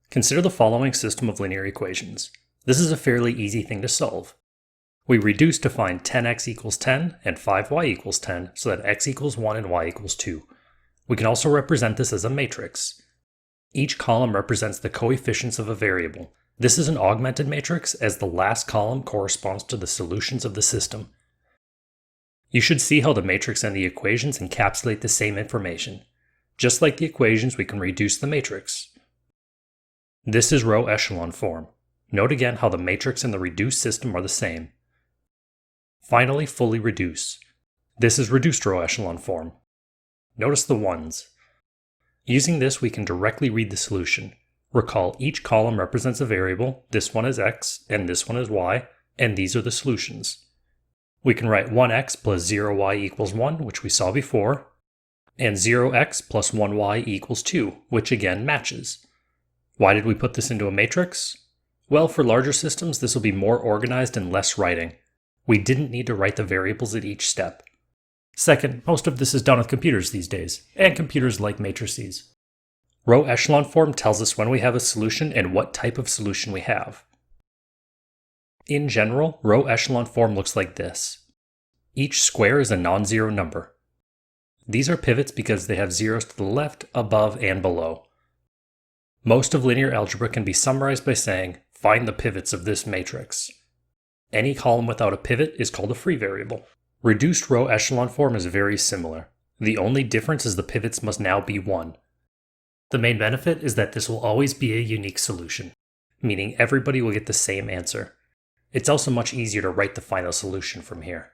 Consider the following system of linear equations. This is a fairly easy thing to solve. We reduce to find 10x equals 10 and 5y equals 10 so that x equals 1 and y equals 2. We can also represent this as a matrix. Each column represents the coefficients of a variable. This is an augmented matrix as the last column corresponds to the solutions of the system. You should see how the matrix and the equations encapsulate the same information. Just like the equations, we can reduce the matrix. This is row echelon form. Note again how the matrix and the reduced system are the same. Finally, fully reduce. This is reduced row echelon form. Notice the ones. Using this, we can directly read the solution. Recall each column represents a variable, this one is x, and this one is y, and these are the solutions. We can write 1x plus 0y equals 1, which we saw before, and 0x plus 1y equals 2, which again matches. Why did we put this into a matrix? Well, for larger systems, this will be more organized and less writing. We didn't need to write the variables at each step. Second, most of this is done with computers these days, and computers like matrices. Row echelon form tells us when we have a solution and what type of solution we have. In general, row echelon form looks like this. Each square is a non-zero number. These are pivots because they have zeros to the left, above, and below. Most of linear algebra can be summarized by saying, find the pivots of this matrix. Any column without a pivot is called a free variable. Reduced row echelon form is very similar. The only difference is the pivots must now be 1. The main benefit is that this will always be a unique solution, meaning everybody will get the same answer. It's also much easier to write the final solution from here.